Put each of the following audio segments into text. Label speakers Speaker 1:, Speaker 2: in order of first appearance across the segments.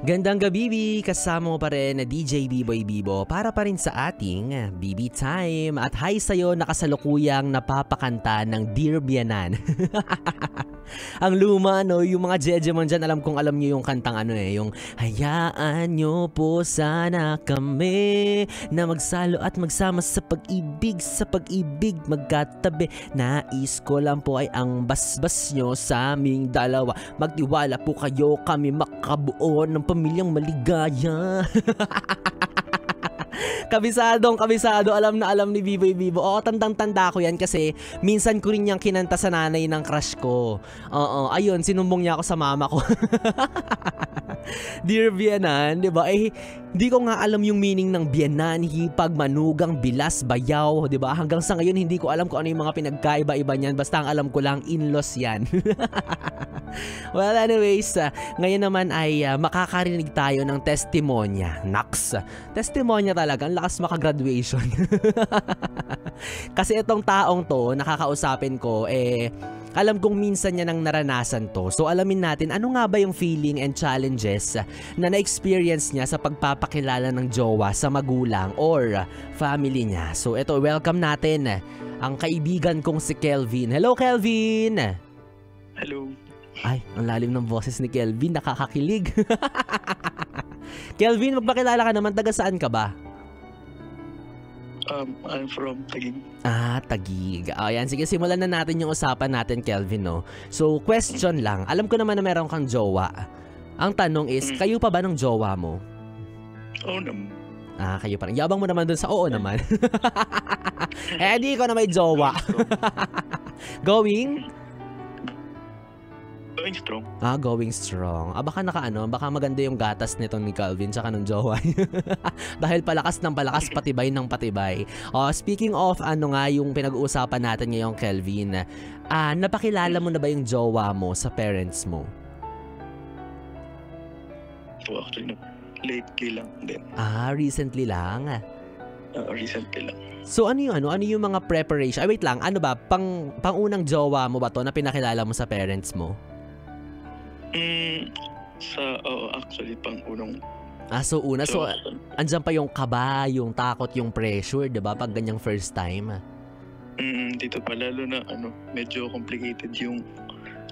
Speaker 1: Gandang gabi, kasama mo pa rin na DJ B-Boy Bibo para pa rin sa ating BB Time. At hi sa'yo nakasalukuyang napapakanta ng Dear Bianan. Ang luma, no? Yung mga jejeman dyan, alam kong alam nyo yung kantang ano yung hayaan nyo po sana kami na magsalo at magsama sa pag-ibig magkatabi. Nais ko lang po ay ang basbas nyo sa aming dalawa. Magtiwala po kayo, kami makabuo ng pamilyang maligaya. Kabisado, alam na alam ni B-Boy Bibo. Oo, tandang-tanda ko yan kasi minsan ko rin yung kinanta sa nanay ng crush ko. Oo, ayun, sinumbong niya ako sa mama ko. Dear Bianan, di ba? Di ko nga alam yung meaning ng biyanan, hipag, manugang, bilas, bayaw, di ba? Hanggang sa ngayon, hindi ko alam kung ano yung mga pinagkaiba-iba niyan. Basta ang alam ko lang, in-laws yan. Well, anyways, ngayon naman ay makakarinig tayo ng testimonya. Naks, testimonya talaga. Ang lakas makagraduation. Kasi itong taong to, nakakausapin ko, alam kong minsan niya nang naranasan to. So alamin natin ano nga ba yung feeling and challenges na na-experience niya sa pagpapakilala ng jowa sa magulang or family niya. So ito, welcome natin ang kaibigan kong si Kelvin. Hello, Kelvin!
Speaker 2: Hello.
Speaker 1: Ay, ang lalim ng boses ni Kelvin, nakakakilig. Kelvin, magpakilala ka naman, taga saan ka ba?
Speaker 2: I'm from Taguig.
Speaker 1: Taguig. Ayan, sige, simulan na natin yung usapan natin, Kelvin, no? So, question lang. Alam ko naman na meron kang jowa. Ang tanong is, kayo pa ba ng jowa mo?
Speaker 2: Oo naman.
Speaker 1: Kayo pa rin. Yabang mo naman dun sa oo naman. Di ko na may jowa. Going
Speaker 2: strong.
Speaker 1: Going strong. Baka baka maganda yung gatas nito ni Calvin tsaka ng jowa. Dahil palakas ng palakas, patibay ng patibay. Speaking of yung pinag-uusapan natin ngayong Kelvin, napakilala mo na ba yung jowa mo sa parents mo?
Speaker 2: So actually, lately lang din.
Speaker 1: Recently lang?
Speaker 2: Recently lang.
Speaker 1: So ano yung mga preparation? Wait lang, ano ba? Pangunang jowa mo ba to na pinakilala mo sa parents mo?
Speaker 2: Actually, pang-unang.
Speaker 1: So una. So, andyan pa yung kaba, yung takot, yung pressure, diba? Pag ganyang first time.
Speaker 2: Dito pa, lalo na, medyo complicated yung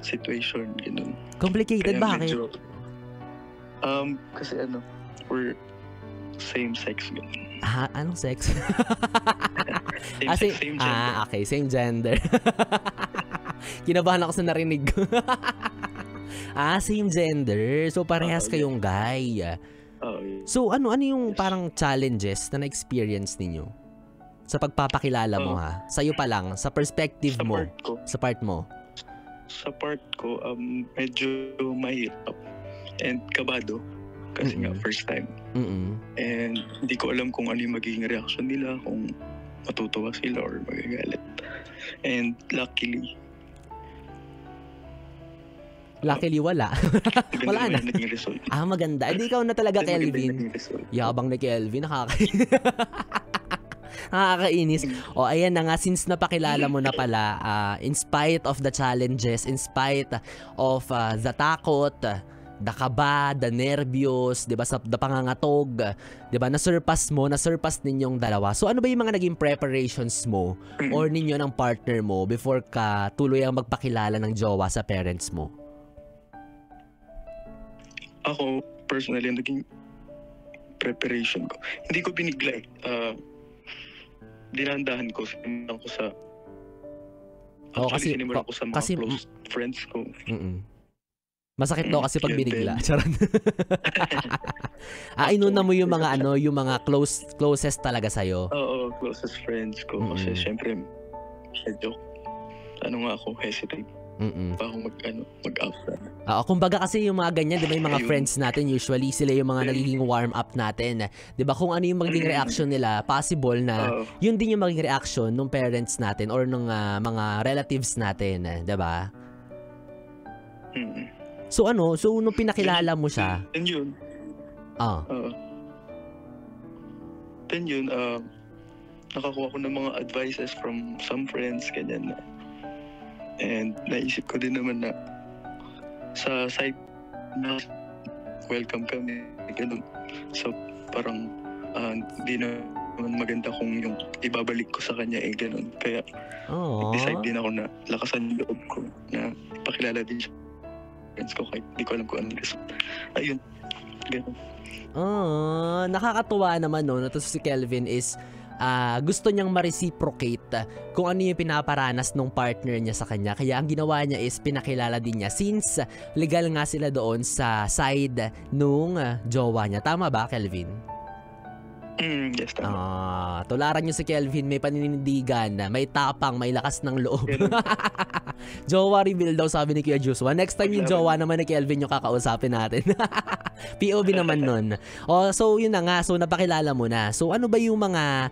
Speaker 2: situation, ganun.
Speaker 1: Complicated?
Speaker 2: Kaya
Speaker 1: bakit?
Speaker 2: Medyo, kasi we're same sex, ganun.
Speaker 1: Anong sex?
Speaker 2: Same gender.
Speaker 1: Okay, same gender. Kinabahan ako sa narinig ko. Same gender. So, parehas kayong guy. So, ano yung parang challenges na na-experience ninyo? Sa pagpapakilala mo, ha? Sa'yo pa lang, sa perspective mo. Sa part mo.
Speaker 2: Sa part ko, medyo mahirap. And kabado. Kasi nga, first time. And hindi ko alam kung ano yung magiging reaction nila, kung matutuwa sila or magagalit. And luckily,
Speaker 1: wala. Wala na.
Speaker 2: Result.
Speaker 1: Maganda. Hindi ikaw na talaga, Kelvin. Yabang ni Kelvin. Nakakainis. Ayan na nga. Since napakilala mo na pala, in spite of the challenges, in spite of the takot, the kaba, the nervyos, diba, the pangangatog, diba, nasurpass ninyong dalawa. So ano ba yung mga naging preparations mo or ninyo ng partner mo before ka tuloy ang magpakilala ng jowa sa parents mo?
Speaker 2: Ako, personally, naging preparation ko. Hindi ko binigla. Dinandahan ko. Sinimulan ko sa... sinimulan ko sa mga close friends ko. Masakit daw kasi pag binigla. Charot.
Speaker 1: Inuna mo yung mga yung mga closest talaga sa'yo.
Speaker 2: Oo, closest friends ko. Kasi syempre, medyo, ako, hesitate. Pa ako mag-up.
Speaker 1: Kumbaga kasi yung mga ganyan, di ba, yung mga friends natin, usually sila yung mga nagiging warm up natin. Di ba, kung ano yung magiging reaction nila, possible na yun din yung magiging reaction ng parents natin or ng mga relatives natin. Di ba? So nung pinakilala mo siya?
Speaker 2: Then yun. Then yun, nakakuha ko ng mga advices from some friends, ganyan na. And naisip ko din naman na sa side na welcome kami, ganun. So, parang hindi naman maganda kung yung ibabalik ko sa kanya ganun. Kaya, nag-decide din ako na lakasan yung loob ko na ipakilala din siya friends ko kahit hindi ko alam kung ano. Ayun, ganun.
Speaker 1: Nakakatuwa naman no, na to si Kelvin is gusto niyang ma-reciprocate kung ano yung pinaparanas ng partner niya sa kanya. Kaya ang ginawa niya is pinakilala din niya since legal nga sila doon sa side nung jowa niya. Tama ba, Kelvin?
Speaker 2: Yes, tama.
Speaker 1: Tularan nyo si Kelvin, may paninindigan, may tapang, may lakas ng loob. Jowa reveal daw, sabi ni Kuya Joshua. Next time yung jowa naman ni Kelvin yung kakausapin natin. POV naman nun. So yun na nga, so napakilala mo na. So ano ba yung mga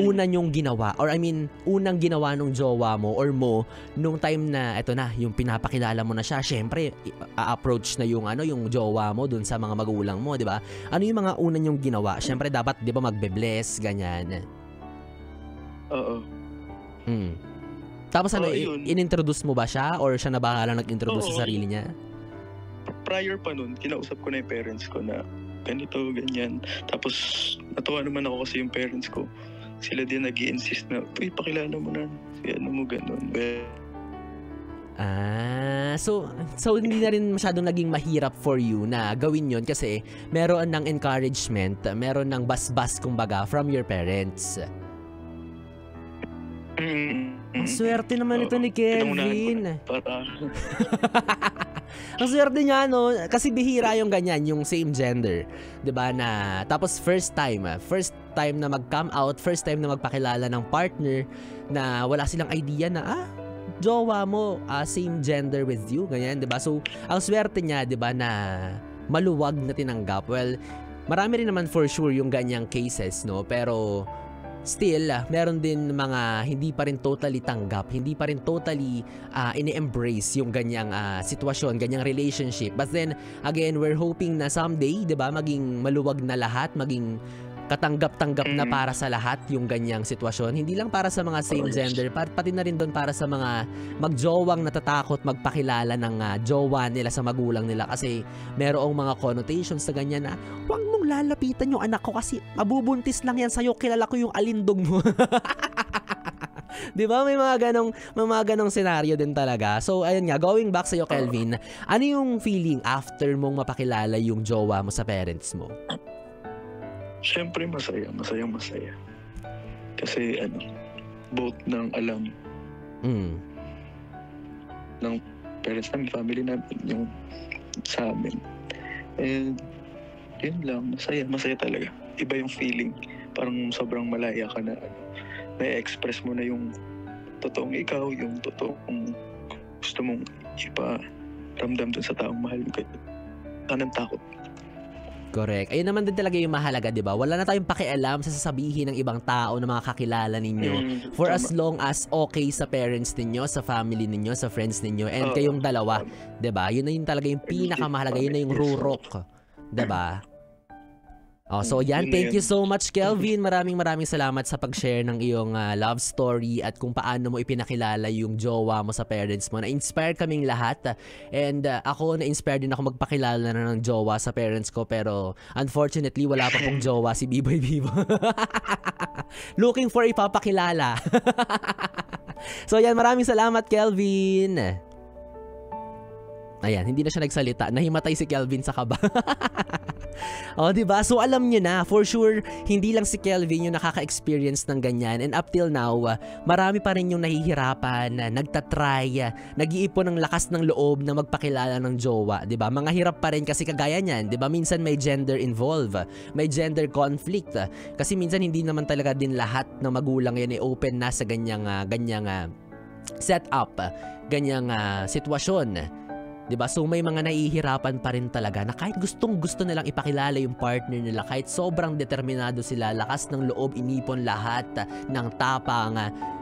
Speaker 1: una nyong ginawa, or I mean, unang ginawa nung jowa mo or mo nung time na eto na, yung pinapakilala mo na siya. Syempre, approach na yung yung jowa mo dun sa mga magulang mo, di ba? Ano yung mga una nyong ginawa? Syempre dapat, di ba, magbe-bless, ganyan.
Speaker 2: Oo.
Speaker 1: Tapos in-introduce mo ba siya or siya na bahala nag-introduce sa sarili niya?
Speaker 2: Prior pa nun, kinausap ko na yung parents ko na ganito, ganyan. Tapos natuwa naman ako kasi yung parents ko, sila din nag-i-insist na, pakilala mo na, mo ganun. So hindi na rin masyadong naging mahirap for you na gawin yon kasi meron ng encouragement, meron ng basbas kumbaga from your parents. Ang swerte naman ito ni Kevin. Ang swerte niya, no? Kasi bihira yung ganyan, yung same gender. 'Di ba na tapos first time na mag-come out, first time na magpakilala ng partner na wala silang idea na jowa mo same gender with you, ganyan, 'di ba? So, ang swerte niya, 'di ba, na maluwag na tinanggap. Well, marami rin naman for sure yung ganyang cases, no? Pero still, meron din mga hindi pa rin totally tanggap, hindi pa rin totally ini-embrace yung ganyang sitwasyon, ganyang relationship. But then, again, we're hoping na someday, 'di ba, maging maluwag na lahat, maging katanggap-tanggap na para sa lahat yung ganyang sitwasyon. Hindi lang para sa mga same gender, pati na rin doon para sa mga magjowang natatakot magpakilala ng jowa nila sa magulang nila kasi merong mga connotations na ganyan na huwag mong lalapitan yung anak ko kasi mabubuntis lang yan sa'yo, kilala ko yung alindog mo. Di ba? May mga ganong senaryo din talaga. So, ayun nga, going back sa'yo, Kelvin, ano yung feeling after mong mapakilala yung jowa mo sa parents mo? Siyempre masaya. Kasi both ng alam ng parents namin, family namin, yung sa amin. And yun lang, masaya talaga. Iba yung feeling. Parang sobrang malaya ka na na-express mo na yung totoong ikaw, yung totoong gusto mong iparamdam dun sa taong mahal mo. Anong takot.
Speaker 1: Correct. Ayun naman din talaga yung mahalaga, di ba? Wala na tayong pakialam sa sasabihin ng ibang tao na mga kakilala ninyo. For as long as okay sa parents ninyo, sa family ninyo, sa friends ninyo, and kayong dalawa, di ba? Yun na yun talaga yung pinakamahalaga. Yun na yung rurok. Di ba? So yan, thank you so much, Kelvin. Maraming salamat sa pag-share ng iyong love story at kung paano mo ipinakilala yung jowa mo sa parents mo. Na-inspire kaming lahat. And ako, na-inspire din ako magpakilala na ng jowa sa parents ko. Pero unfortunately, wala pa pong jowa si Biboy Bibo. Looking for ipapakilala. So yan, maraming salamat, Kelvin. Ayan, hindi na siya nagsalita. Nahimatay si Kelvin sa kaba. Diba? So alam niyo na, for sure, hindi lang si Kelvin yung nakaka-experience ng ganyan. And up till now, marami pa rin yung nahihirapan, nagtatry, nag-iipon ng lakas ng loob na magpakilala ng jowa. Diba? Mga hirap pa rin kasi kagaya niyan. Diba? Minsan may gender involved, may gender conflict. Kasi minsan hindi naman talaga din lahat ng magulang yan ay open na sa ganyang setup, ganyang sitwasyon. Diba? So may mga nahihirapan pa rin talaga na kahit gustong-gusto nilang ipakilala yung partner nila, kahit sobrang determinado sila, lakas ng loob, inipon lahat ng tapang,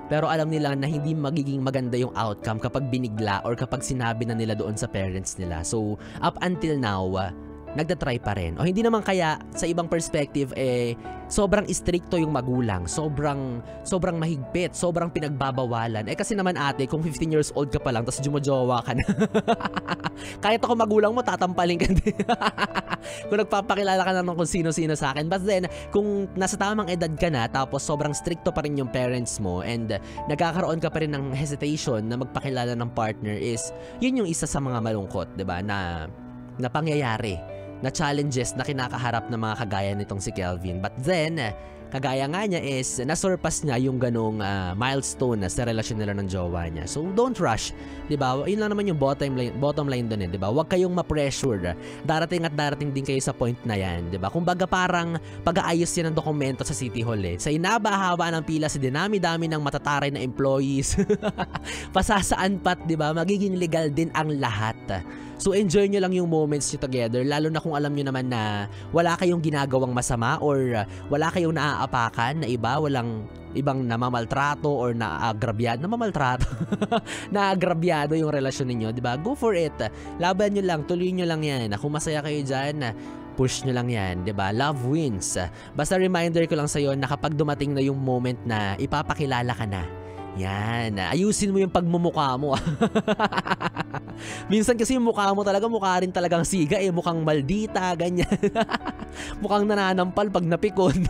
Speaker 1: pero alam nila na hindi magiging maganda yung outcome kapag binigla or kapag sinabi na nila doon sa parents nila. So up until now, nagtatry pa rin. O hindi naman kaya sa ibang perspective sobrang stricto yung magulang, sobrang mahigpit, sobrang pinagbabawalan. Kasi naman ate, kung 15 years old ka pa lang tapos jumojowa ka na. Kahit ako magulang mo, tatampalin ka din. Kung nagpapakilala ka na ng kung sino-sino sa akin. But then, kung nasa tamang edad ka na tapos sobrang stricto pa rin yung parents mo and nagkakaroon ka pa rin ng hesitation na magpakilala ng partner, is yun yung isa sa mga malungkot, 'di ba, na pangyayari, na challenges na kinakaharap ng mga kagaya nitong si Kelvin. But then, kagaya nga niya is nasurpass niya yung ganong milestone sa relasyon nila ng jowa niya. So don't rush, 'di ba? Yun lang naman yung bottom line doon, 'di ba? Huwag kayong ma-pressure. Darating at darating din kayo sa point na 'yan, 'di ba? Kumbaga parang pag-aayos yan ng dokumento sa City Hall Sa inabahaba ng pila, sa dinami-dami ng matataray na employees. Pasasaan pat, 'di ba? Magiging legal din ang lahat. So enjoy nyo lang yung moments nyo together, lalo na kung alam nyo naman na wala kayong ginagawang masama or wala kayong naaapakan na iba, walang ibang namamaltrato or naagrabyado, naagrabyado yung relasyon ninyo, 'di ba? Go for it. Laban nyo lang, tuloy nyo lang 'yan. Kung masaya kayo diyan, push nyo lang 'yan, 'di ba? Love wins. Basta reminder ko lang sa iyo na kapag dumating na yung moment na ipapakilala ka na, yan, ayusin mo yung pagmumukha mo. Minsan kasi yung mukha mo talaga, mukha rin talagang siga mukhang maldita, ganyan. Mukhang nananampal pag napikon.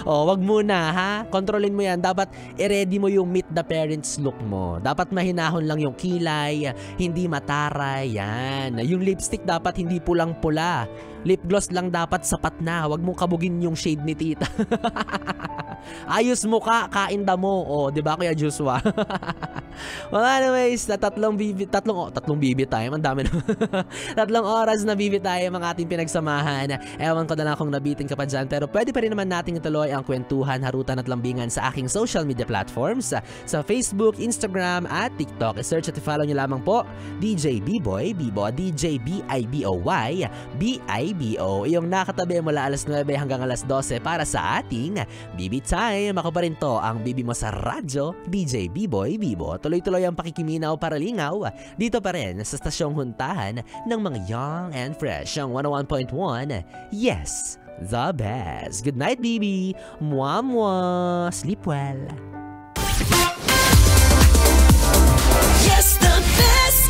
Speaker 1: Wag muna ha, kontrolin mo yan. Dapat i-ready mo yung meet the parents look mo. Dapat mahinahon lang yung kilay, hindi mataray, yan. Yung lipstick dapat hindi pulang-pula. Lip gloss lang dapat sapat na. Wag mong kabugin yung shade ni tita. Ayos mukha, kain damo. 'Di ba Kuya Joshua? Well, anyways, tatlong BB time. Ang dami na. 3 oras na BB time ang ating pinagsamahan. Ewan ko na lang kung nabitin ka pa dyan, pero pwede pa rin naman nating ituloy ang kwentuhan, harutan at lambingan sa aking social media platforms, sa Facebook, Instagram at TikTok. I-search at i-follow nyo lamang po DJ B-Boy, Bibo, DJ B-I-B-O-Y, B-I-B-O. Yung nakatabi mula alas 9 hanggang alas 12 para sa ating BB Time. Ako pa rin to, ang BB mo sa radyo, DJ B-Boy Bibo. Tuloy-tuloy ang pakikiminaw para lingaw dito pa rin sa stasyong huntahan ng mga young and fresh, ang 101.1. Yes, the best. Good night, BB. Mwah-mwah. Sleep well.
Speaker 3: Yes, the best.